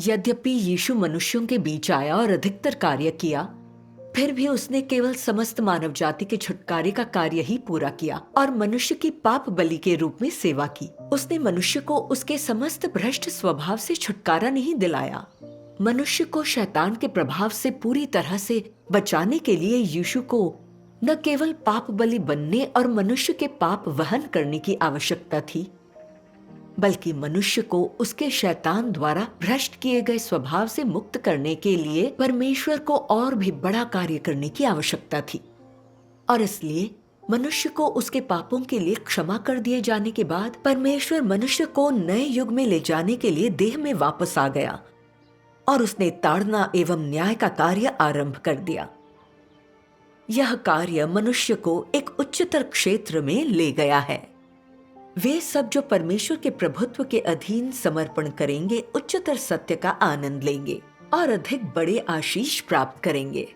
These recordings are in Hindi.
यद्यपि यीशु मनुष्यों के बीच आया और अधिकतर कार्य किया, फिर भी उसने केवल समस्त मानव जाति के छुटकारे का कार्य ही पूरा किया और मनुष्य की पाप बलि के रूप में सेवा की। उसने मनुष्य को उसके समस्त भ्रष्ट स्वभाव से छुटकारा नहीं दिलाया। मनुष्य को शैतान के प्रभाव से पूरी तरह से बचाने के लिए यीशु को न केवल पाप बलि बनने और मनुष्य के पाप वहन करने की आवश्यकता थी, बल्कि मनुष्य को उसके शैतान द्वारा भ्रष्ट किए गए स्वभाव से मुक्त करने के लिए परमेश्वर को और भी बड़ा कार्य करने की आवश्यकता थी। और इसलिए मनुष्य को उसके पापों के लिए क्षमा कर दिए जाने के बाद परमेश्वर मनुष्य को नए युग में ले जाने के लिए देह में वापस आ गया और उसने ताड़ना एवं न्याय का कार्य आरंभ कर दिया। यह कार्य मनुष्य को एक उच्चतर क्षेत्र में ले गया है। वे सब जो परमेश्वर के प्रभुत्व के अधीन समर्पण करेंगे उच्चतर सत्य का आनंद लेंगे और अधिक बड़े आशीष प्राप्त करेंगे।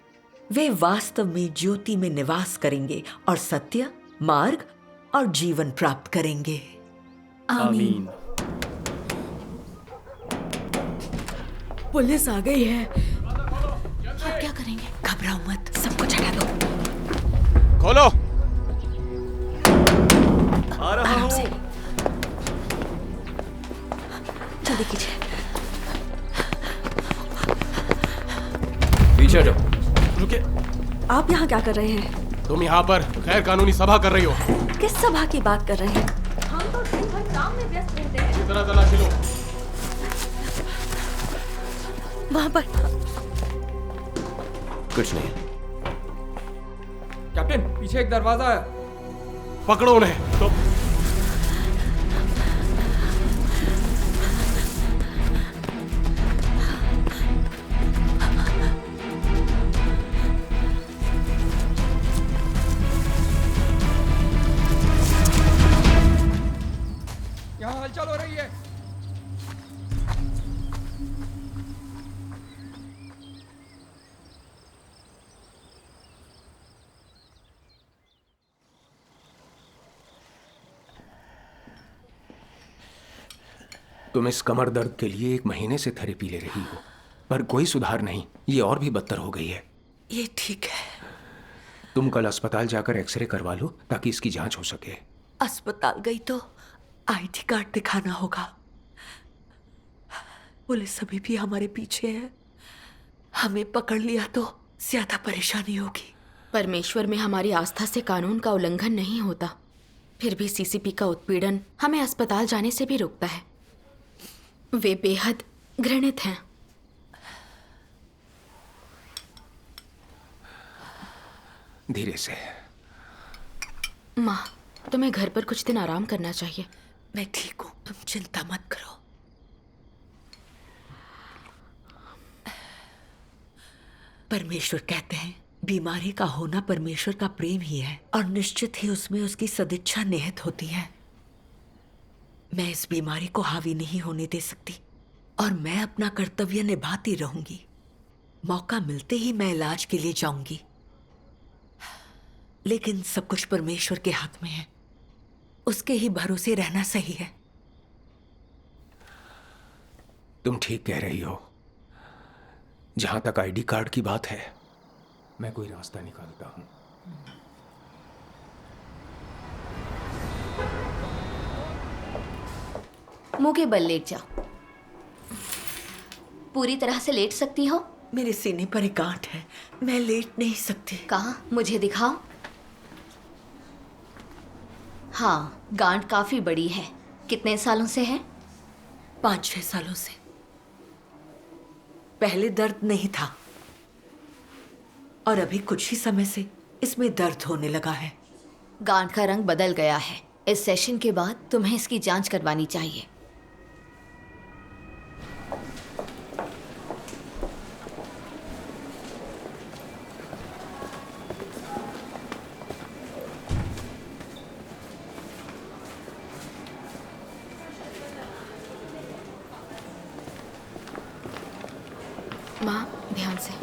वे वास्तव में ज्योति में निवास करेंगे और सत्य, मार्ग और जीवन प्राप्त करेंगे। आमीन। पुलिस आ गई है। अब क्या करेंगे? घबराओ मत, सब कुछ हटा दो। खोलो। आ रहा हूं। जल्दी कीजिए। पीछे हटो। रुके। आप यहाँ क्या कर रहे हैं? तुम यहाँ पर गैर कानूनी सभा कर रही हो। किस सभा की बात कर रहे हैं? हम तो दिन भर काम में व्यस्त रहते हैं। इतना तलाशी लो। वहाँ पर कुछ नहीं। कैप्टन, पीछे एक दरवाजा है। पकड़ो उन्हें। तो यहाँ हलचल हो रही है। तुम इस कमर दर्द के लिए 1 महीने से थेरेपी ले रही हो, पर कोई सुधार नहीं। ये और भी बदतर हो गई है। ये ठीक है। तुम कल अस्पताल जाकर एक्सरे करवा लो ताकि इसकी जांच हो सके। अस्पताल गई तो आईडी कार्ड दिखाना होगा। पुलिस अभी भी हमारे पीछे है। हमें पकड़ लिया तो ज्यादा परेशानी होगी। परमेश्वर में हमारी आस्था से कानून का उल्लंघन नहीं होता, फिर भी सीसीपी का उत्पीड़न हमें अस्पताल जाने से भी रोकता है। वे बेहद घृणित हैं। धीरे से। माँ, तुम्हें घर पर कुछ दिन आराम करना चाहिए। मैं ठीक हूँ, तुम चिंता मत करो। परमेश्वर कहते हैं बीमारी का होना परमेश्वर का प्रेम ही है और निश्चित ही उसमें उसकी सदिच्छा निहित होती है। मैं इस बीमारी को हावी नहीं होने दे सकती और मैं अपना कर्तव्य निभाती रहूंगी। मौका मिलते ही मैं इलाज के लिए जाऊंगी, लेकिन सब कुछ परमेश्वर के हाथ में है। उसके ही भरोसे रहना सही है। तुम ठीक कह रही हो। जहां तक आईडी कार्ड की बात है, मैं कोई रास्ता निकालता हूं। मुंह के बल लेट जाओ। पूरी तरह से लेट सकती हो? मेरे सीने पर एक गांठ है, मैं लेट नहीं सकती। कहाँ? मुझे दिखाओ। हाँ, गांठ काफी बड़ी है। कितने सालों से है? 5-6 सालों से। पहले दर्द नहीं था और अभी कुछ ही समय से इसमें दर्द होने लगा है। गांठ का रंग बदल गया है। इस सेशन के बाद तुम्हें इसकी जांच करवानी चाहिए। माँ, ध्यान से।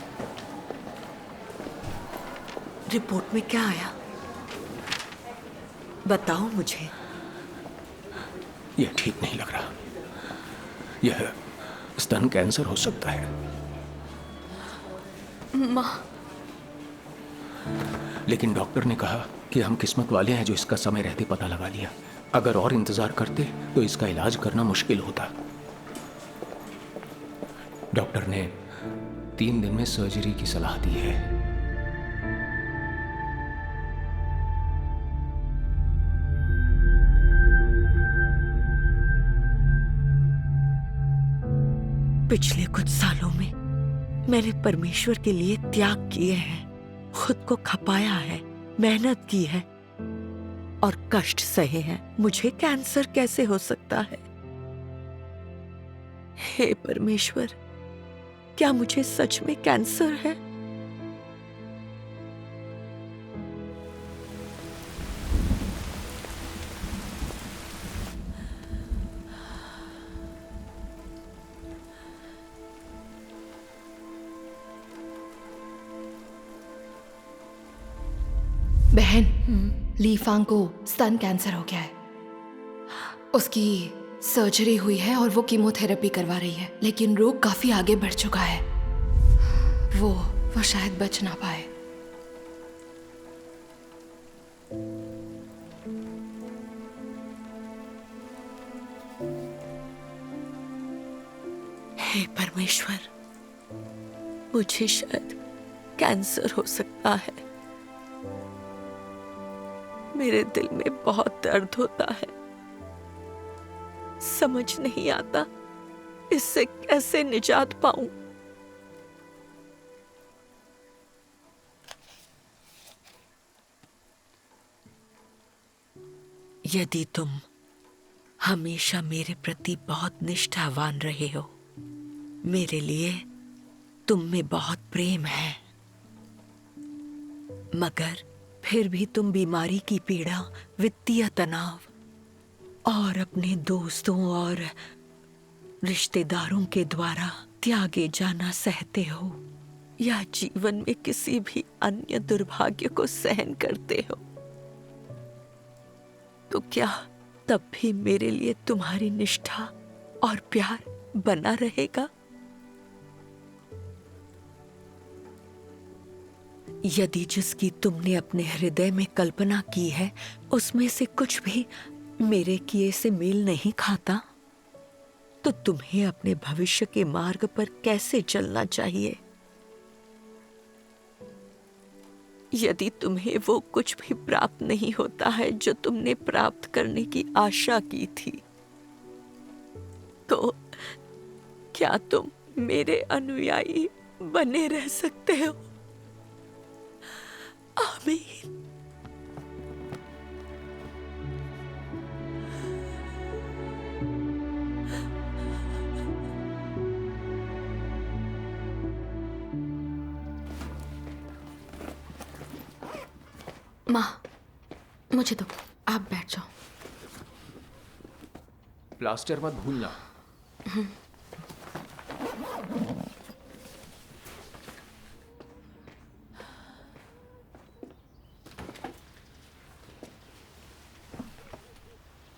रिपोर्ट में क्या आया? बताओ मुझे। यह ठीक नहीं लग रहा। यह स्तन कैंसर हो सकता है। माँ, लेकिन डॉक्टर ने कहा कि हम किस्मत वाले हैं जो इसका समय रहते पता लगा लिया। अगर और इंतजार करते तो इसका इलाज करना मुश्किल होता। डॉक्टर ने 3 दिन में सर्जरी की सलाह दी है। पिछले कुछ सालों में मैंने परमेश्वर के लिए त्याग किए हैं, खुद को खपाया है, मेहनत की है और कष्ट सहे हैं। मुझे कैंसर कैसे हो सकता है? हे परमेश्वर, क्या मुझे सच में कैंसर है? बहन, ली फांग को स्तन कैंसर हो गया है। उसकी सर्जरी हुई है और वो कीमोथेरेपी करवा रही है, लेकिन रोग काफी आगे बढ़ चुका है। वो शायद बच ना पाए। हे परमेश्वर, मुझे शायद कैंसर हो सकता है। मेरे दिल में बहुत दर्द होता है, समझ नहीं आता इससे कैसे निजात पाऊं। यदि तुम हमेशा मेरे प्रति बहुत निष्ठावान रहे हो, मेरे लिए तुम में बहुत प्रेम है, मगर फिर भी तुम बीमारी की पीड़ा, वित्तीय तनाव और अपने दोस्तों और रिश्तेदारों के द्वारा त्यागे जाना सहते हो या जीवन में किसी भी अन्य दुर्भाग्य को सहन करते हो, तो क्या तब भी मेरे लिए तुम्हारी निष्ठा और प्यार बना रहेगा? यदि जिसकी तुमने अपने हृदय में कल्पना की है उसमें से कुछ भी मेरे किए से मेल नहीं खाता, तो तुम्हें अपने भविष्य के मार्ग पर कैसे चलना चाहिए? यदि तुम्हें वो कुछ भी प्राप्त नहीं होता है जो तुमने प्राप्त करने की आशा की थी, तो क्या तुम मेरे अनुयायी बने रह सकते हो? आमीन। माँ, मुझे दो, आप बैठ जाओ। प्लास्टर मत भूलना।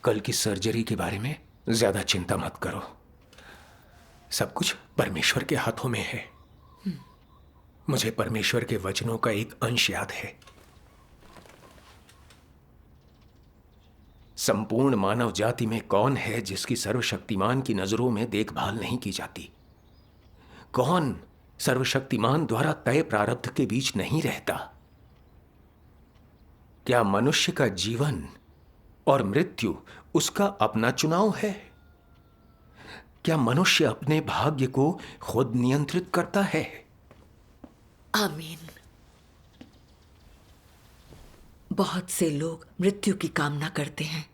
कल की सर्जरी के बारे में ज्यादा चिंता मत करो, सब कुछ परमेश्वर के हाथों में है। मुझे परमेश्वर के वचनों का एक अंश याद है। संपूर्ण मानव जाति में कौन है जिसकी सर्वशक्तिमान की नजरों में देखभाल नहीं की जाती? कौन सर्वशक्तिमान द्वारा तय प्रारब्ध के बीच नहीं रहता? क्या मनुष्य का जीवन और मृत्यु उसका अपना चुनाव है? क्या मनुष्य अपने भाग्य को खुद नियंत्रित करता है? आमीन। बहुत से लोग मृत्यु की कामना करते हैं,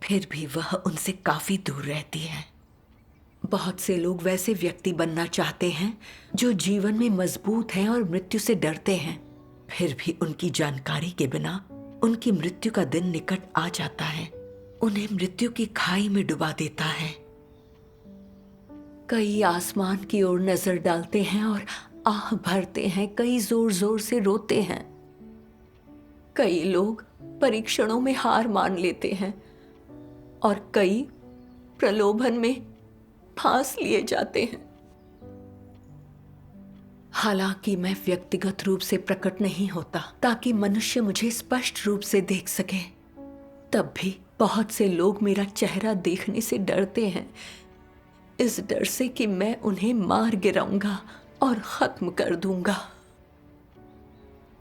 फिर भी वह उनसे काफी दूर रहती है। बहुत से लोग वैसे व्यक्ति बनना चाहते हैं जो जीवन में मजबूत हैं और मृत्यु से डरते हैं, फिर भी उनकी जानकारी के बिना उनकी मृत्यु का दिन निकट आ जाता है, उन्हें मृत्यु की खाई में डुबा देता है। कई आसमान की ओर नजर डालते हैं और आह भरते हैं, कई जोर जोर से रोते हैं। कई लोग परीक्षणों में हार मान लेते हैं और कई प्रलोभन में फांस लिए जाते हैं। हालांकि मैं व्यक्तिगत रूप से प्रकट नहीं होता ताकि मनुष्य मुझे स्पष्ट रूप से देख सके, तब भी बहुत से लोग मेरा चेहरा देखने से डरते हैं, इस डर से कि मैं उन्हें मार गिराऊंगा और खत्म कर दूंगा।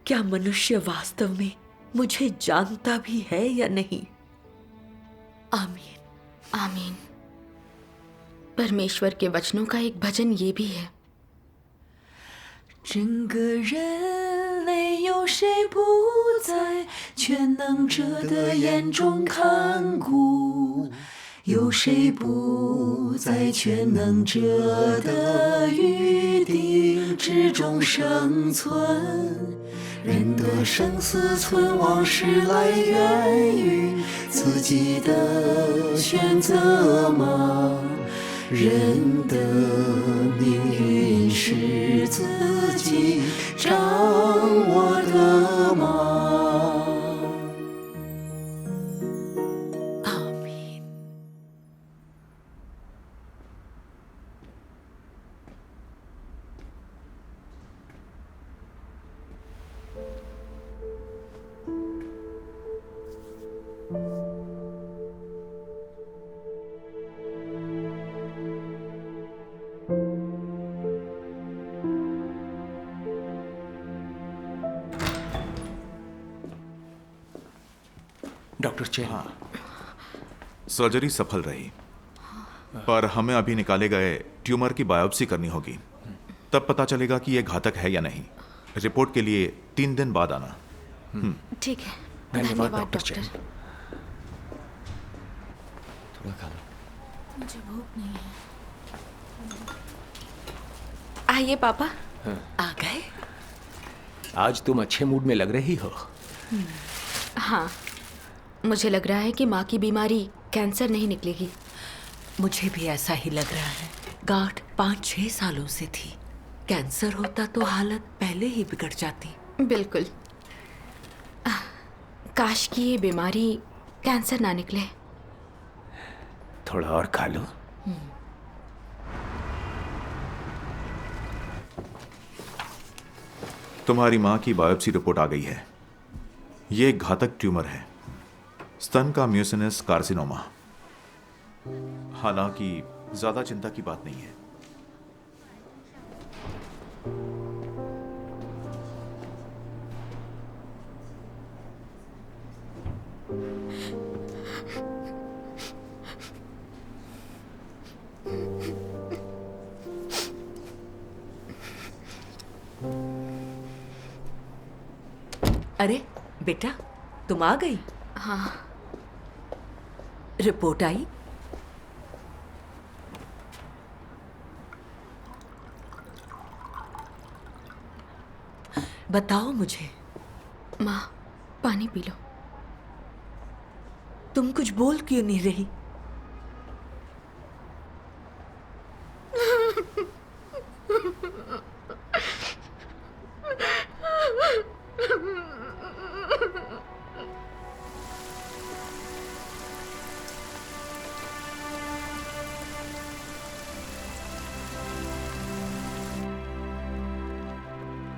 क्या मनुष्य वास्तव में मुझे जानता भी है या नहीं? आमीन। आमीन। परमेश्वर के वचनों का एक भजन ये भी है, 整个人类有谁不在全能者的眼中看顾？有谁不在全能者的预定之中生存？人的生死存亡是来源于自己的选择吗？人的命运是自己掌握的吗？ आमीन। डॉक्टर चेन, सर्जरी सफल रही, पर हमें अभी निकाले गए ट्यूमर की बायोप्सी करनी होगी। तब पता चलेगा कि यह घातक है या नहीं। रिपोर्ट के लिए 3 दिन बाद आना। ठीक है। धन्यवाद डॉक्टर चेन। थोड़ा खा लो। मुझे भूख नहीं है। आइए पापा। आ गए? आज तुम अच्छे मूड में लग रही हो। हाँ, मुझे लग रहा है कि माँ की बीमारी कैंसर नहीं निकलेगी। मुझे भी ऐसा ही लग रहा है। गांठ 5-6 सालों से थी। कैंसर होता तो हालत पहले ही बिगड़ जाती। बिल्कुल। काश कि ये बीमारी कैंसर ना निकले। थोड़ा और खा लो। तुम्हारी माँ की बायोप्सी रिपोर्ट आ गई है। ये एक घातक ट्यूमर है, स्तन का म्यूसिनस कार्सिनोमा। हालांकि ज्यादा चिंता की बात नहीं है। अरे बेटा, तुम आ गई? हाँ। रिपोर्ट आई? बताओ मुझे। माँ, पानी पी लो। तुम कुछ बोल क्यों नहीं रही?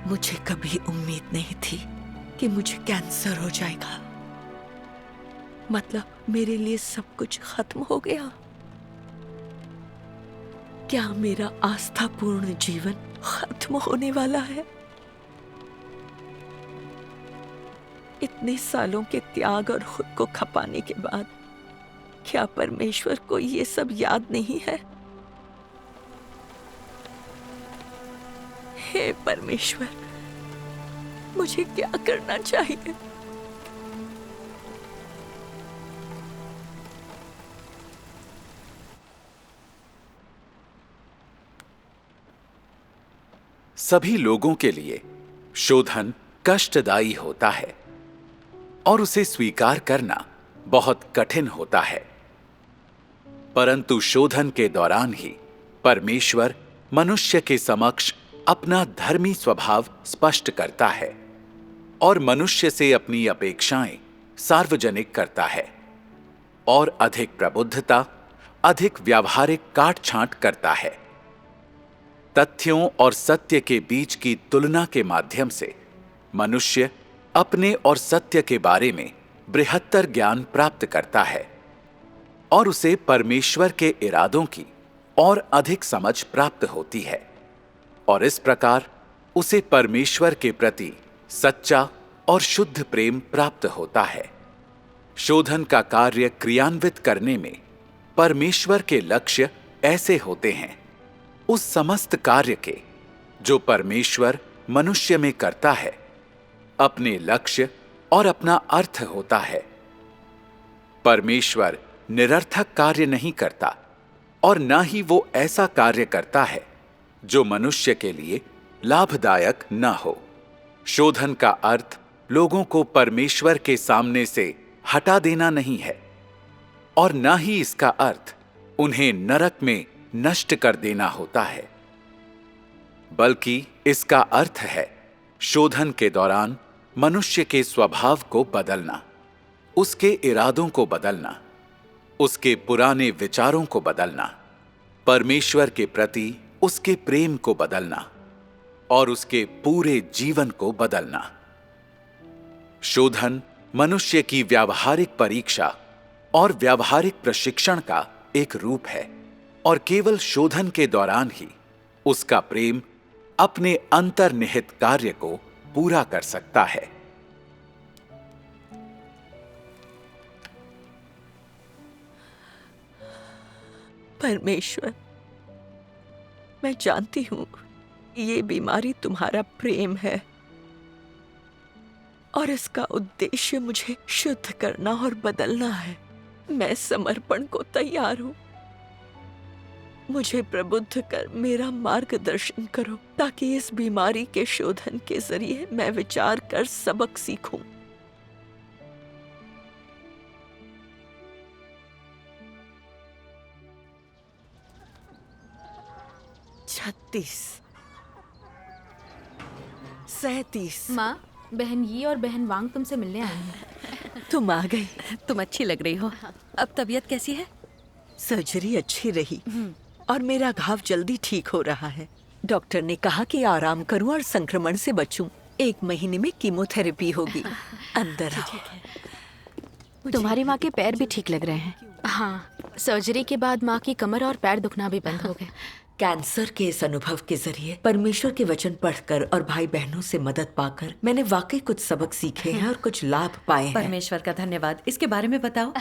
मुझे कभी उम्मीद नहीं थी कि मुझे कैंसर हो जाएगा। मतलब मेरे लिए सब कुछ खत्म हो गया। क्या मेरा आस्थापूर्ण जीवन खत्म होने वाला है? इतने सालों के त्याग और खुद को खपाने के बाद क्या परमेश्वर को ये सब याद नहीं है? हे परमेश्वर, मुझे क्या करना चाहिए? सभी लोगों के लिए शोधन कष्टदायी होता है और उसे स्वीकार करना बहुत कठिन होता है। परंतु शोधन के दौरान ही परमेश्वर मनुष्य के समक्ष अपना धर्मी स्वभाव स्पष्ट करता है और मनुष्य से अपनी अपेक्षाएं सार्वजनिक करता है और अधिक प्रबुद्धता अधिक व्यावहारिक काट छांट करता है। तथ्यों और सत्य के बीच की तुलना के माध्यम से मनुष्य अपने और सत्य के बारे में बृहत्तर ज्ञान प्राप्त करता है और उसे परमेश्वर के इरादों की और अधिक समझ प्राप्त होती है, और इस प्रकार उसे परमेश्वर के प्रति सच्चा और शुद्ध प्रेम प्राप्त होता है। शोधन का कार्य क्रियान्वित करने में परमेश्वर के लक्ष्य ऐसे होते हैं, उस समस्त कार्य के जो परमेश्वर मनुष्य में करता है अपने लक्ष्य और अपना अर्थ होता है। परमेश्वर निरर्थक कार्य नहीं करता और ना ही वो ऐसा कार्य करता है जो मनुष्य के लिए लाभदायक न हो। शोधन का अर्थ लोगों को परमेश्वर के सामने से हटा देना नहीं है और ना ही इसका अर्थ उन्हें नरक में नष्ट कर देना होता है, बल्कि इसका अर्थ है शोधन के दौरान मनुष्य के स्वभाव को बदलना, उसके इरादों को बदलना, उसके पुराने विचारों को बदलना, परमेश्वर के प्रति उसके प्रेम को बदलना और उसके पूरे जीवन को बदलना। शोधन मनुष्य की व्यावहारिक परीक्षा और व्यावहारिक प्रशिक्षण का एक रूप है और केवल शोधन के दौरान ही उसका प्रेम अपने अंतर्निहित कार्य को पूरा कर सकता है। परमेश्वर, मैं जानती हूं ये बीमारी तुम्हारा प्रेम है और इसका उद्देश्य मुझे शुद्ध करना और बदलना है। मैं समर्पण को तैयार हूं। मुझे प्रबुद्ध कर मेरा मार्गदर्शन करो ताकि इस बीमारी के शोधन के जरिए मैं विचार कर सबक सीखूं। छत्तीस, 37। माँ, बहन यी और बहन वांग तुमसे मिलने आए हैं। तुम आ गई। तुम अच्छी लग रही हो। अब तबीयत कैसी है? सर्जरी अच्छी रही और मेरा घाव जल्दी ठीक हो रहा है। डॉक्टर ने कहा कि आराम करूं और संक्रमण से बचूं। 1 महीने में कीमोथेरेपी होगी। अंदर आओ। तुम्हारी माँ के पैर भी ठीक लग रहे हैं। हाँ, सर्जरी के बाद माँ की कमर और पैर दुखना भी बंद हो गए। कैंसर के इस अनुभव के जरिए परमेश्वर के वचन पढ़कर और भाई बहनों से मदद पाकर मैंने वाकई कुछ सबक सीखे हैं और कुछ लाभ पाए हैं। परमेश्वर का धन्यवाद। इसके बारे में बताओ।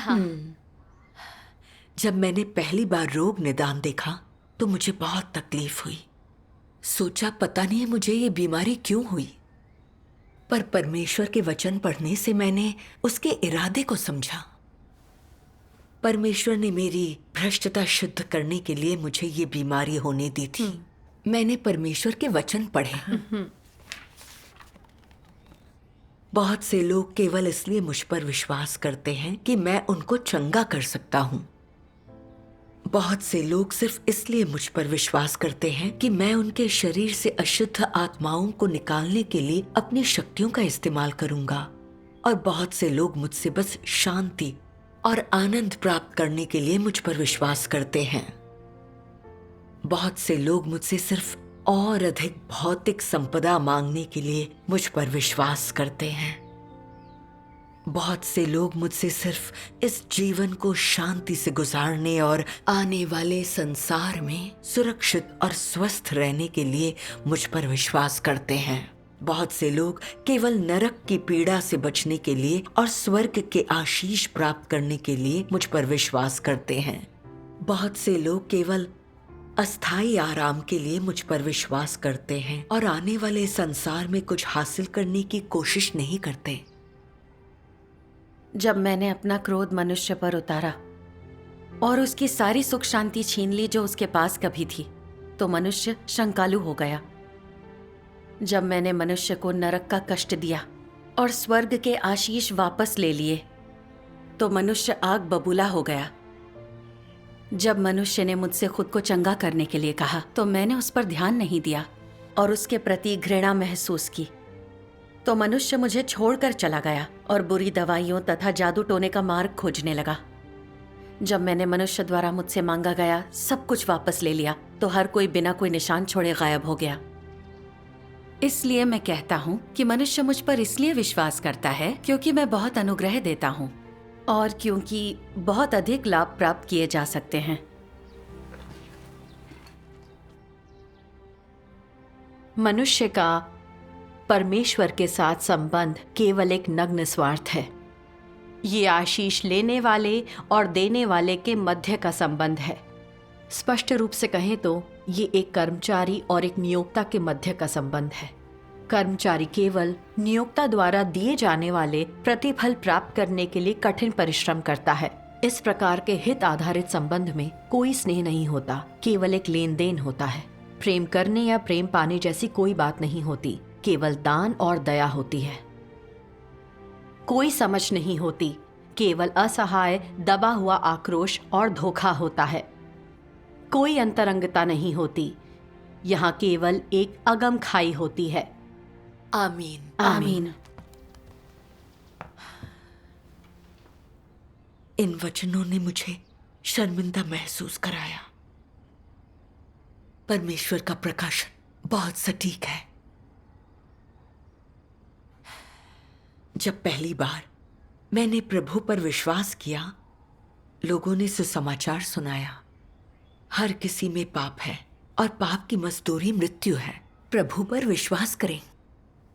जब मैंने पहली बार रोग निदान देखा तो मुझे बहुत तकलीफ हुई। सोचा पता नहीं मुझे ये बीमारी क्यों हुई, पर परमेश्वर के वचन पढ़ने से मैंने उसके इरादे को समझा। परमेश्वर ने मेरी भ्रष्टता शुद्ध करने के लिए मुझे ये बीमारी होने दी थी। मैंने परमेश्वर के वचन पढ़े। बहुत से लोग केवल इसलिए मुझ पर विश्वास करते हैं कि मैं उनको चंगा कर सकता हूं। बहुत से लोग सिर्फ इसलिए मुझ पर विश्वास करते हैं कि मैं उनके शरीर से अशुद्ध आत्माओं को निकालने के लिए अपनी शक्तियों का इस्तेमाल करूंगा। और बहुत से लोग मुझसे बस शांति और आनंद प्राप्त करने के लिए मुझ पर विश्वास करते हैं। बहुत से लोग मुझसे सिर्फ और अधिक भौतिक संपदा मांगने के लिए मुझ पर विश्वास करते हैं। बहुत से लोग मुझसे सिर्फ इस जीवन को शांति से गुजारने और आने वाले संसार में सुरक्षित और स्वस्थ रहने के लिए मुझ पर विश्वास करते हैं। बहुत से लोग केवल नरक की पीड़ा से बचने के लिए और स्वर्ग के आशीष प्राप्त करने के लिए मुझ पर विश्वास करते हैं। बहुत से लोग केवल अस्थायी आराम के लिए मुझ पर विश्वास करते हैं और आने वाले संसार में कुछ हासिल करने की कोशिश नहीं करते। जब मैंने अपना क्रोध मनुष्य पर उतारा और उसकी सारी सुख शांति छीन ली जो उसके पास कभी थी, तो मनुष्य शंकालु हो गया। जब मैंने मनुष्य को नरक का कष्ट दिया और स्वर्ग के आशीष वापस ले लिए, तो मनुष्य आग बबूला हो गया। जब मनुष्य ने मुझसे खुद को चंगा करने के लिए कहा, तो मैंने उस पर ध्यान नहीं दिया और उसके प्रति घृणा महसूस की। तो मनुष्य मुझे छोड़कर चला गया और बुरी दवाइयों तथा जादू टोने का मार्ग खोजने लगा। जब मैंने मनुष्य द्वारा मुझसे मांगा गया सब कुछ वापस ले लिया तो हर कोई बिना कोई निशान छोड़े गायब हो गया। इसलिए मैं कहता हूँ कि मनुष्य मुझ पर इसलिए विश्वास करता है क्योंकि मैं बहुत अनुग्रह देता हूँ और क्योंकि बहुत अधिक लाभ प्राप्त किए जा सकते हैं। मनुष्य का परमेश्वर के साथ संबंध केवल एक नग्न स्वार्थ है। ये आशीष लेने वाले और देने वाले के मध्य का संबंध है। स्पष्ट रूप से कहें तो ये एक कर्मचारी और एक नियोक्ता के मध्य का संबंध है। कर्मचारी केवल नियोक्ता द्वारा दिए जाने वाले प्रतिफल प्राप्त करने के लिए कठिन परिश्रम करता है। इस प्रकार के हित आधारित संबंध में कोई स्नेह नहीं होता, केवल एक लेन देन होता है। प्रेम करने या प्रेम पाने जैसी कोई बात नहीं होती, केवल दान और दया होती है। कोई समझ नहीं होती, केवल असहाय दबा हुआ आक्रोश और धोखा होता है। कोई अंतरंगता नहीं होती, यहाँ केवल एक अगम खाई होती है। आमीन। आमीन। इन वचनों ने मुझे शर्मिंदा महसूस कराया। परमेश्वर का प्रकाशन बहुत सटीक है। जब पहली बार मैंने प्रभु पर विश्वास किया, लोगों ने सुसमाचार सुनाया। हर किसी में पाप है और पाप की मजदूरी मृत्यु है। प्रभु पर विश्वास करें,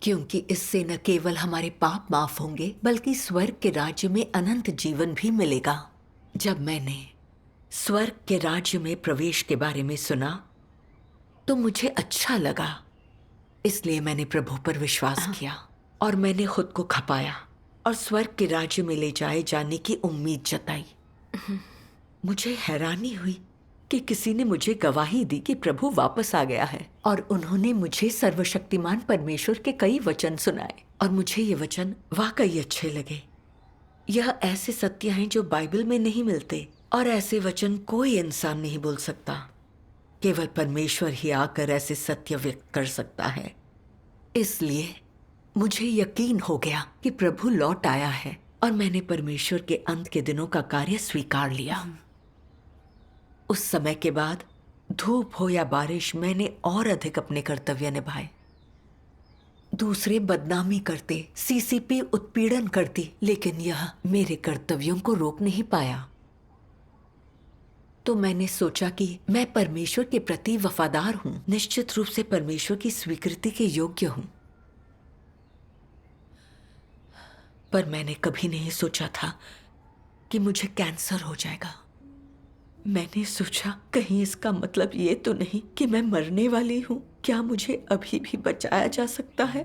क्योंकि इससे न केवल हमारे पाप माफ होंगे बल्कि स्वर्ग के राज्य में अनंत जीवन भी मिलेगा। जब मैंने स्वर्ग के राज्य में प्रवेश के बारे में सुना तो मुझे अच्छा लगा, इसलिए मैंने प्रभु पर विश्वास किया और मैंने खुद को खपाया और स्वर्ग के राज्य में ले जाए जाने की उम्मीद जताई। मुझे हैरानी हुई कि किसी ने मुझे गवाही दी कि प्रभु वापस आ गया है और उन्होंने मुझे सर्वशक्तिमान परमेश्वर के कई वचन सुनाए और मुझे ये वचन वाकई अच्छे लगे। यह ऐसे सत्य हैं जो बाइबल में नहीं मिलते और ऐसे वचन कोई इंसान नहीं बोल सकता। केवल परमेश्वर ही आकर ऐसे सत्य व्यक्त कर सकता है। इसलिए मुझे यकीन हो गया कि प्रभु लौट आया है और मैंने परमेश्वर के अंत के दिनों का कार्य स्वीकार लिया। उस समय के बाद धूप हो या बारिश, मैंने और अधिक अपने कर्तव्य निभाए। दूसरे बदनामी करते, सीसीपी उत्पीड़न करती, लेकिन यह मेरे कर्तव्यों को रोक नहीं पाया। तो मैंने सोचा कि मैं परमेश्वर के प्रति वफादार हूं, निश्चित रूप से परमेश्वर की स्वीकृति के योग्य हूं। पर मैंने कभी नहीं सोचा था कि मुझे कैंसर हो जाएगा। मैंने सोचा कहीं इसका मतलब ये तो नहीं कि मैं मरने वाली हूं। क्या मुझे अभी भी बचाया जा सकता है?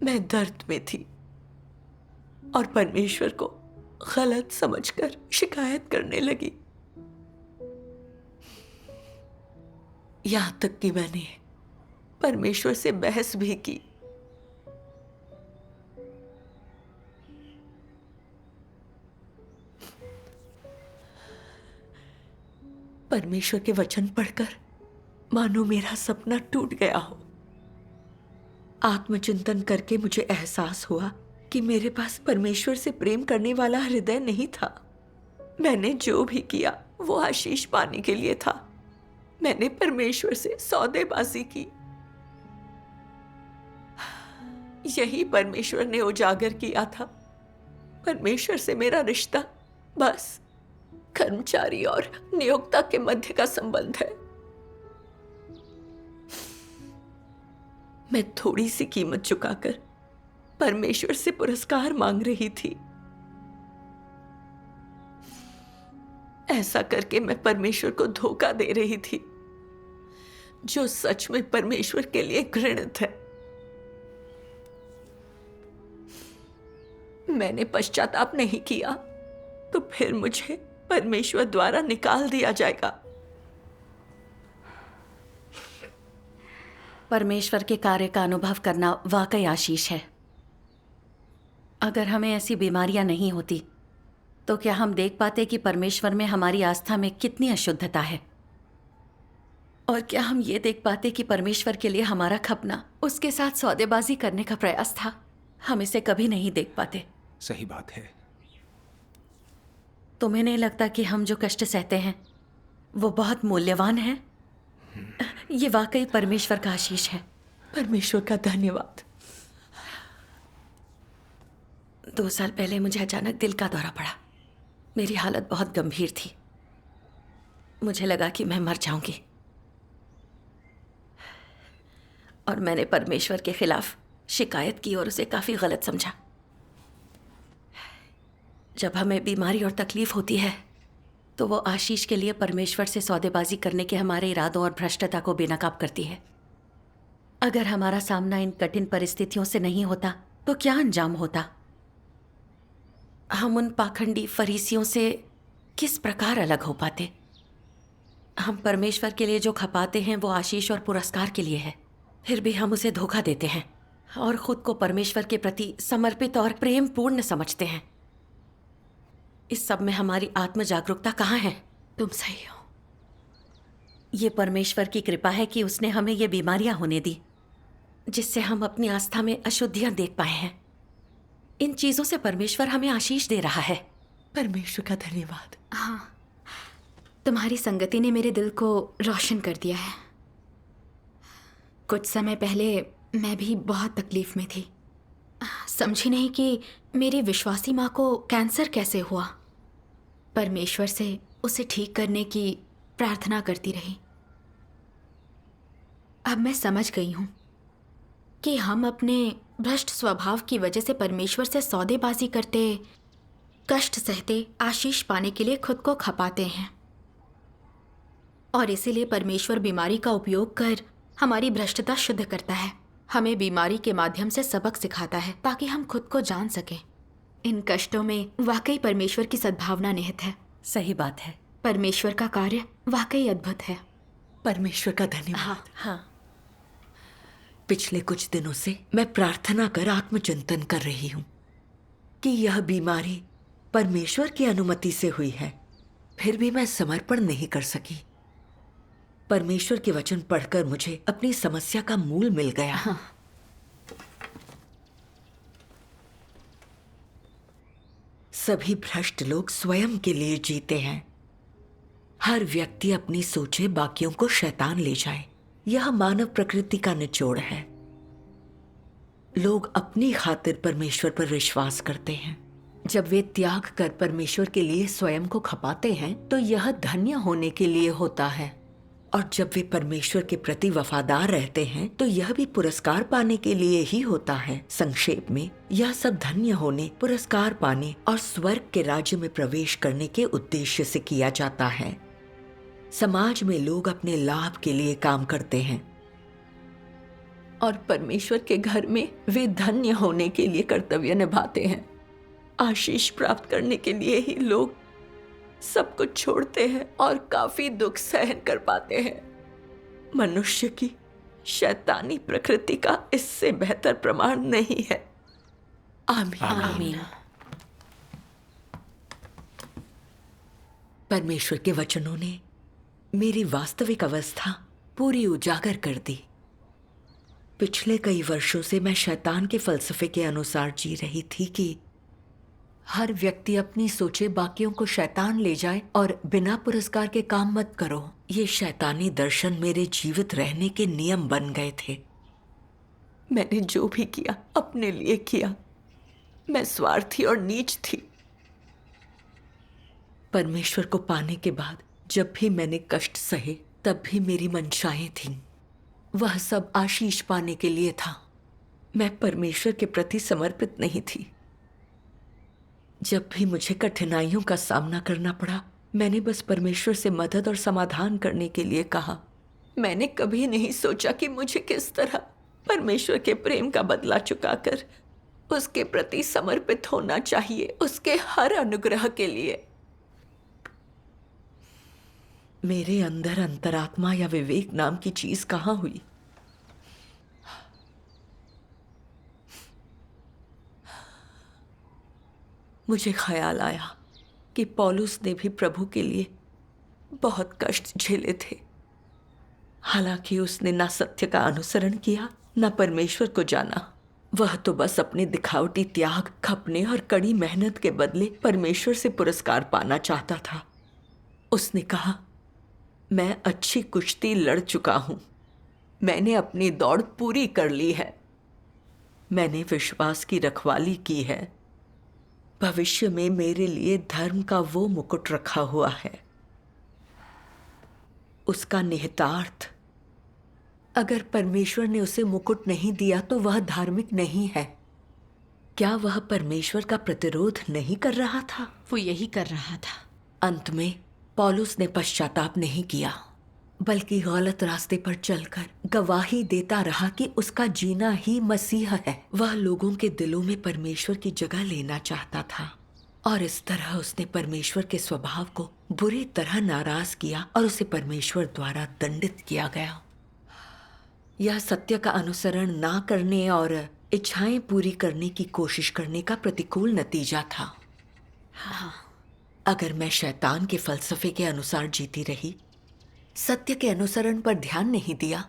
मैं दर्द में थी और परमेश्वर को गलत समझकर शिकायत करने लगी। यहां तक कि मैंने परमेश्वर से बहस भी की। परमेश्वर के वचन पढ़कर मानो मेरा सपना टूट गया हो। आत्मचिंतन करके मुझे एहसास हुआ कि मेरे पास परमेश्वर से प्रेम करने वाला हृदय नहीं था। मैंने जो भी किया वो आशीष पाने के लिए था। मैंने परमेश्वर से सौदेबाजी की। यही परमेश्वर ने उजागर किया था। परमेश्वर से मेरा रिश्ता बस कर्मचारी और नियोक्ता के मध्य का संबंध है। मैं थोड़ी सी कीमत चुकाकर परमेश्वर से पुरस्कार मांग रही थी। ऐसा करके मैं परमेश्वर को धोखा दे रही थी, जो सच में परमेश्वर के लिए घृणित है। मैंने पश्चाताप नहीं किया तो फिर मुझे परमेश्वर द्वारा निकाल दिया जाएगा। परमेश्वर के कार्य का अनुभव करना वाकई आशीष है। अगर हमें ऐसी बीमारियां नहीं होती तो क्या हम देख पाते कि परमेश्वर में हमारी आस्था में कितनी अशुद्धता है? और क्या हम ये देख पाते कि परमेश्वर के लिए हमारा खपना उसके साथ सौदेबाजी करने का प्रयास था? हम इसे कभी नहीं देख पाते। सही बात है। तुम्हें नहीं लगता कि हम जो कष्ट सहते हैं वो बहुत मूल्यवान है? ये वाकई परमेश्वर का आशीष है। परमेश्वर का धन्यवाद। 2 साल पहले मुझे अचानक दिल का दौरा पड़ा। मेरी हालत बहुत गंभीर थी। मुझे लगा कि मैं मर जाऊंगी और मैंने परमेश्वर के खिलाफ शिकायत की और उसे काफ़ी गलत समझा। जब हमें बीमारी और तकलीफ होती है तो वो आशीष के लिए परमेश्वर से सौदेबाजी करने के हमारे इरादों और भ्रष्टता को बेनकाब करती है। अगर हमारा सामना इन कठिन परिस्थितियों से नहीं होता तो क्या अंजाम होता? हम उन पाखंडी फरीसियों से किस प्रकार अलग हो पाते? हम परमेश्वर के लिए जो खपाते हैं वो आशीष और पुरस्कार के लिए है, फिर भी हम उसे धोखा देते हैं और खुद को परमेश्वर के प्रति समर्पित और प्रेम पूर्ण समझते हैं। इस सब में हमारी आत्म जागरूकता कहाँ है? तुम सही हो। ये परमेश्वर की कृपा है कि उसने हमें ये बीमारियां होने दी जिससे हम अपनी आस्था में अशुद्धियां देख पाए हैं। इन चीजों से परमेश्वर हमें आशीष दे रहा है। परमेश्वर का धन्यवाद। हाँ, तुम्हारी संगति ने मेरे दिल को रोशन कर दिया है। कुछ समय पहले मैं भी बहुत तकलीफ में थी। समझी नहीं कि मेरी विश्वासी माँ को कैंसर कैसे हुआ। परमेश्वर से उसे ठीक करने की प्रार्थना करती रही। अब मैं समझ गई हूँ कि हम अपने भ्रष्ट स्वभाव की वजह से परमेश्वर से सौदेबाजी करते, कष्ट सहते, आशीष पाने के लिए खुद को खपाते हैं और इसीलिए परमेश्वर बीमारी का उपयोग कर हमारी भ्रष्टता शुद्ध करता है। हमें बीमारी के माध्यम से सबक सिखाता है ताकि हम खुद को जान सकें। इन कष्टों में वाकई परमेश्वर की सद्भावना निहित है। सही बात है। परमेश्वर का कार्य वाकई अद्भुत है। परमेश्वर का धन्यवाद। हाँ। पिछले कुछ दिनों से मैं प्रार्थना कर आत्मचिंतन कर रही हूँ कि यह बीमारी परमेश्वर की अनुमति से हुई है, फिर भी मैं समर्पण नहीं कर सकी। परमेश्वर के वचन पढ़कर मुझे अपनी समस्या का मूल मिल गया। हाँ। सभी भ्रष्ट लोग स्वयं के लिए जीते हैं। हर व्यक्ति अपनी सोचे बाकियों को शैतान ले जाए। यह मानव प्रकृति का निचोड़ है। लोग अपनी खातिर परमेश्वर पर विश्वास करते हैं। जब वे त्याग कर परमेश्वर के लिए स्वयं को खपाते हैं तो यह धन्य होने के लिए होता है, और जब वे परमेश्वर के प्रति वफादार रहते हैं तो यह भी पुरस्कार पाने के लिए ही होता है। संक्षेप में यह सब धन्य होने, पुरस्कार पाने और स्वर्ग के राज्य में प्रवेश करने के उद्देश्य से किया जाता है। समाज में लोग अपने लाभ के लिए काम करते हैं और परमेश्वर के घर में वे धन्य होने के लिए कर्तव्य निभाते हैं। आशीष प्राप्त करने के लिए ही लोग सब कुछ छोड़ते हैं और काफी दुख सहन कर पाते हैं। मनुष्य की शैतानी प्रकृति का इससे बेहतर प्रमाण नहीं है। आमीन। आमीन। परमेश्वर के वचनों ने मेरी वास्तविक अवस्था पूरी उजागर कर दी। पिछले कई वर्षों से मैं शैतान के फलसफे के अनुसार जी रही थी कि हर व्यक्ति अपनी सोचे बाकियों को शैतान ले जाए और बिना पुरस्कार के काम मत करो। ये शैतानी दर्शन मेरे जीवित रहने के नियम बन गए थे। मैंने जो भी किया अपने लिए किया। मैं स्वार्थी और नीच थी। परमेश्वर को पाने के बाद जब भी मैंने कष्ट सहे तब भी मेरी मंशाएं थीं। वह सब आशीष पाने के लिए था। मैं परमेश्वर के प्रति समर्पित नहीं थी। जब भी मुझे कठिनाइयों का सामना करना पड़ा, मैंने बस परमेश्वर से मदद और समाधान करने के लिए कहा। मैंने कभी नहीं सोचा कि मुझे किस तरह परमेश्वर के प्रेम का बदला चुकाकर उसके प्रति समर्पित होना चाहिए, उसके हर अनुग्रह के लिए। मेरे अंदर अंतरात्मा या विवेक नाम की चीज कहाँ हुई? मुझे ख्याल आया कि पौलुस ने भी प्रभु के लिए बहुत कष्ट झेले थे। हालांकि उसने ना सत्य का अनुसरण किया, ना परमेश्वर को जाना। वह तो बस अपने दिखावटी त्याग, खपने और कड़ी मेहनत के बदले परमेश्वर से पुरस्कार पाना चाहता था। उसने कहा, मैं अच्छी कुश्ती लड़ चुका हूं, मैंने अपनी दौड़ पूरी कर ली है, मैंने विश्वास की रखवाली की है, भविष्य में मेरे लिए धर्म का वो मुकुट रखा हुआ है। उसका निहितार्थ, अगर परमेश्वर ने उसे मुकुट नहीं दिया तो वह धार्मिक नहीं है। क्या वह परमेश्वर का प्रतिरोध नहीं कर रहा था? वो यही कर रहा था। अंत में पौलुस ने पश्चाताप नहीं किया, बल्कि गलत रास्ते पर चलकर गवाही देता रहा कि उसका जीना ही मसीह है। वह लोगों के दिलों में परमेश्वर की जगह लेना चाहता था, और इस तरह उसने परमेश्वर के स्वभाव को बुरी तरह नाराज किया और उसे परमेश्वर द्वारा दंडित किया गया। यह सत्य का अनुसरण ना करने और इच्छाएं पूरी करने की कोशिश करने का प्रतिकूल नतीजा था। अगर मैं शैतान के फलसफे के अनुसार जीती रही, सत्य के अनुसरण पर ध्यान नहीं दिया,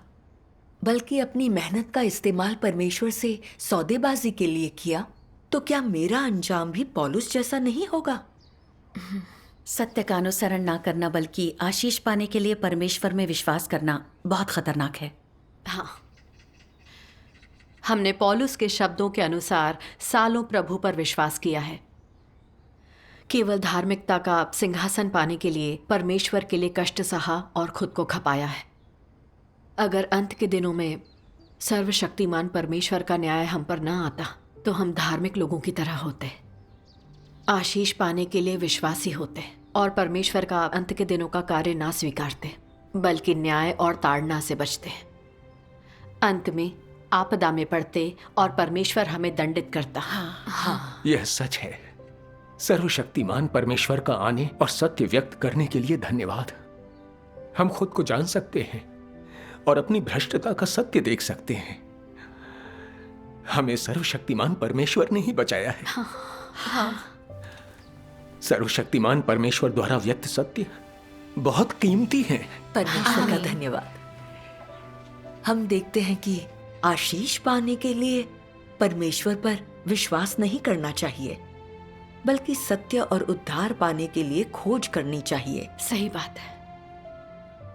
बल्कि अपनी मेहनत का इस्तेमाल परमेश्वर से सौदेबाजी के लिए किया, तो क्या मेरा अंजाम भी पौलुस जैसा नहीं होगा? सत्य का अनुसरण ना करना बल्कि आशीष पाने के लिए परमेश्वर में विश्वास करना बहुत खतरनाक है। हाँ, हमने पौलुस के शब्दों के अनुसार सालों प्रभु पर विश्वास किया है। केवल धार्मिकता का सिंहासन पाने के लिए परमेश्वर के लिए कष्ट सहा और खुद को खपाया है। अगर अंत के दिनों में सर्वशक्तिमान परमेश्वर का न्याय हम पर ना आता तो हम धार्मिक लोगों की तरह होते, आशीष पाने के लिए विश्वासी होते और परमेश्वर का अंत के दिनों का कार्य ना स्वीकारते, बल्कि न्याय और ताड़ना से बचते। अंत में आपदा में पड़ते और परमेश्वर हमें दंडित करता। हाँ, यह सच है। सर्वशक्तिमान परमेश्वर का आने और सत्य व्यक्त करने के लिए धन्यवाद। हम खुद को जान सकते हैं और अपनी भ्रष्टता का सत्य देख सकते हैं। हमें सर्वशक्तिमान परमेश्वर ने ही बचाया है। हाँ। सर्वशक्तिमान परमेश्वर द्वारा व्यक्त सत्य बहुत कीमती है। परमेश्वर का धन्यवाद। हम देखते हैं कि आशीष पाने के लिए परमेश्वर पर विश्वास नहीं करना चाहिए, बल्कि सत्य और उद्धार पाने के लिए खोज करनी चाहिए। सही बात है।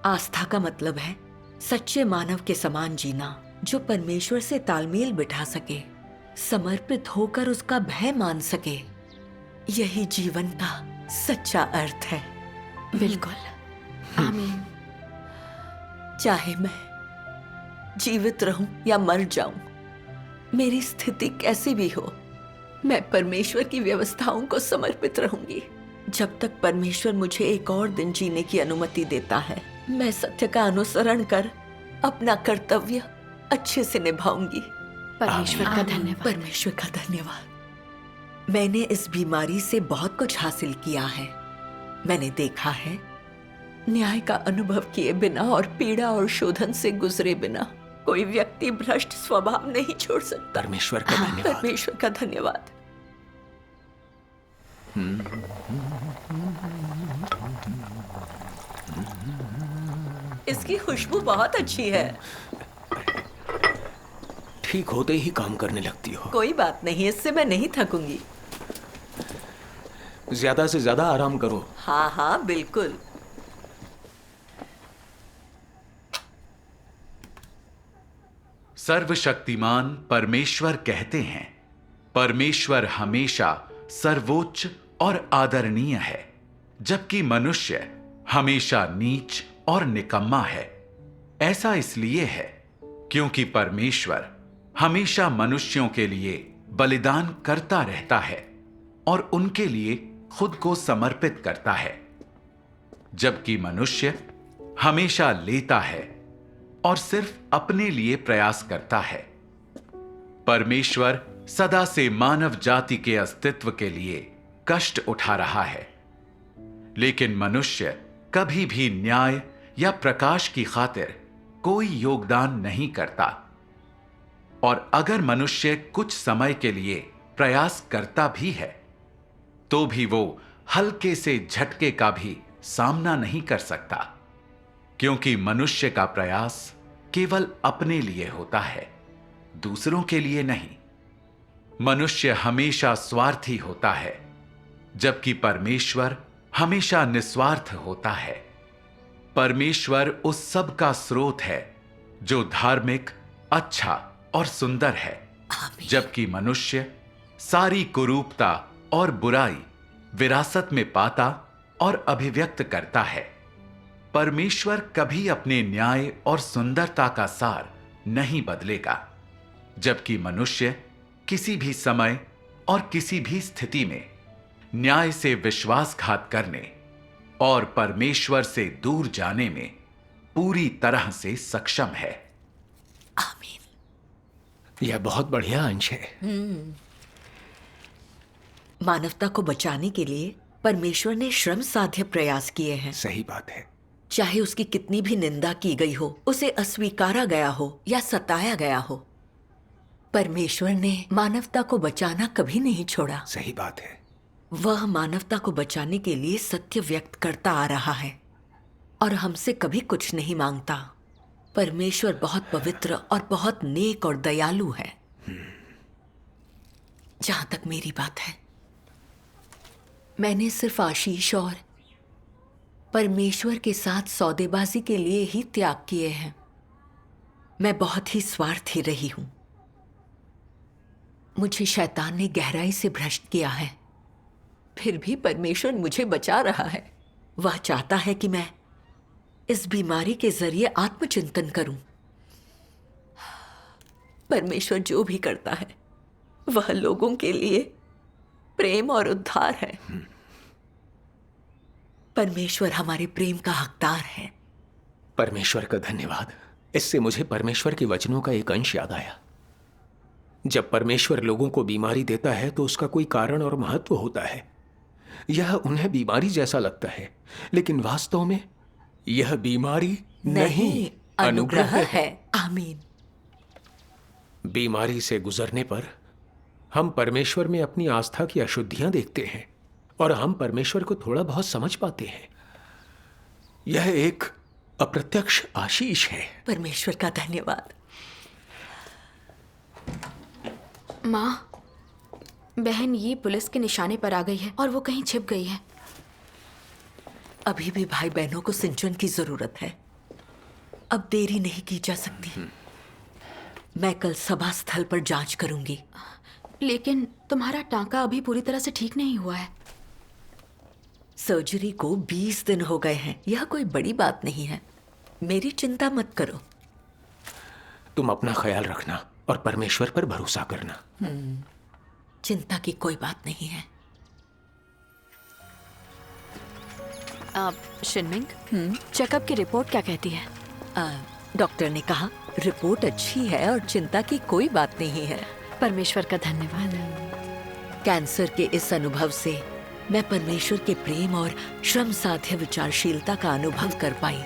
आस्था का मतलब है सच्चे मानव के समान जीना, जो परमेश्वर से तालमेल बिठा सके, समर्पित होकर उसका भय मान सके। यही जीवन का सच्चा अर्थ है। बिल्कुल। आमीन। चाहे मैं जीवित रहूं या मर जाऊं, मेरी स्थिति कैसी भी हो, मैं परमेश्वर की व्यवस्थाओं को समर्पित रहूंगी। जब तक परमेश्वर मुझे एक और दिन जीने की अनुमति देता है, मैं सत्य का अनुसरण कर अपना कर्तव्य अच्छे से निभाऊंगी। परमेश्वर का धन्यवाद। परमेश्वर का धन्यवाद। मैंने इस बीमारी से बहुत कुछ हासिल किया है। मैंने देखा है, न्याय का अनुभव किए बिना और पीड़ा और शोधन से गुजरे बिना कोई व्यक्ति भ्रष्ट स्वभाव नहीं छोड़ सकता। परमेश्वर का धन्यवाद। परमेश्वर का धन्यवाद। इसकी खुशबू बहुत अच्छी है। ठीक होते ही काम करने लगती हो। कोई बात नहीं, इससे मैं नहीं थकूंगी। ज्यादा से ज्यादा आराम करो। हाँ हाँ बिल्कुल। सर्वशक्तिमान परमेश्वर कहते हैं, परमेश्वर हमेशा सर्वोच्च और आदरणीय है, जबकि मनुष्य हमेशा नीच और निकम्मा है। ऐसा इसलिए है क्योंकि परमेश्वर हमेशा मनुष्यों के लिए बलिदान करता रहता है और उनके लिए खुद को समर्पित करता है, जबकि मनुष्य हमेशा लेता है और सिर्फ अपने लिए प्रयास करता है। परमेश्वर सदा से मानव जाति के अस्तित्व के लिए कष्ट उठा रहा है, लेकिन मनुष्य कभी भी न्याय या प्रकाश की खातिर कोई योगदान नहीं करता। और अगर मनुष्य कुछ समय के लिए प्रयास करता भी है, तो भी वो हल्के से झटके का भी सामना नहीं कर सकता, क्योंकि मनुष्य का प्रयास केवल अपने लिए होता है, दूसरों के लिए नहीं। मनुष्य हमेशा स्वार्थी होता है, जबकि परमेश्वर हमेशा निस्वार्थ होता है। परमेश्वर उस सब का स्रोत है जो धार्मिक, अच्छा और सुंदर है, जबकि मनुष्य सारी कुरूपता और बुराई विरासत में पाता और अभिव्यक्त करता है। परमेश्वर कभी अपने न्याय और सुंदरता का सार नहीं बदलेगा, जबकि मनुष्य किसी भी समय और किसी भी स्थिति में न्याय से विश्वासघात करने और परमेश्वर से दूर जाने में पूरी तरह से सक्षम है। यह बहुत बढ़िया अंश है। मानवता को बचाने के लिए परमेश्वर ने श्रम साध्य प्रयास किए हैं। सही बात है। चाहे उसकी कितनी भी निंदा की गई हो, उसे अस्वीकारा गया हो या सताया गया हो, परमेश्वर ने मानवता को बचाना कभी नहीं छोड़ा। सही बात है। वह मानवता को बचाने के लिए सत्य व्यक्त करता आ रहा है और हमसे कभी कुछ नहीं मांगता। परमेश्वर बहुत पवित्र और बहुत नेक और दयालु है। जहां तक मेरी बात है, मैंने सिर्फ आशीष और परमेश्वर के साथ सौदेबाजी के लिए ही त्याग किए हैं। मैं बहुत ही स्वार्थी रही हूं। मुझे शैतान ने गहराई से भ्रष्ट किया है, फिर भी परमेश्वर मुझे बचा रहा है। वह चाहता है कि मैं इस बीमारी के जरिए आत्मचिंतन करूं। परमेश्वर जो भी करता है वह लोगों के लिए प्रेम और उद्धार है। परमेश्वर हमारे प्रेम का हकदार है। परमेश्वर का धन्यवाद। इससे मुझे परमेश्वर के वचनों का एक अंश याद आया। जब परमेश्वर लोगों को बीमारी देता है तो उसका कोई कारण और महत्व होता है। यह उन्हें बीमारी जैसा लगता है, लेकिन वास्तव में यह बीमारी नहीं, अनुग्रह है। आमीन। बीमारी से गुजरने पर हम परमेश्वर में अपनी आस्था की अशुद्धियां देखते हैं और हम परमेश्वर को थोड़ा बहुत समझ पाते हैं। यह एक अप्रत्यक्ष आशीष है। परमेश्वर का धन्यवाद। माँ, बहन ये पुलिस के निशाने पर आ गई है और वो कहीं छिप गई है। अभी भी भाई बहनों को सिंचन की जरूरत है। अब देरी नहीं की जा सकती। मैं कल सभा स्थल पर जांच करूंगी। लेकिन तुम्हारा टांका अभी पूरी तरह से ठीक नहीं हुआ है। सर्जरी को 20 दिन हो गए हैं। यह कोई बड़ी बात नहीं है। मेरी चिंता मत करो। तुम अपना ख्याल रखना और परमेश्वर पर भरोसा करना। चिंता की कोई बात नहीं है। शिनमिंग, चेकअप की रिपोर्ट क्या कहती है? डॉक्टर ने कहा रिपोर्ट अच्छी है और चिंता की कोई बात नहीं है। परमेश्वर का धन्यवाद। कैंसर के इस अनुभव से मैं परमेश्वर के प्रेम और श्रम साध्य विचारशीलता का अनुभव कर पाई।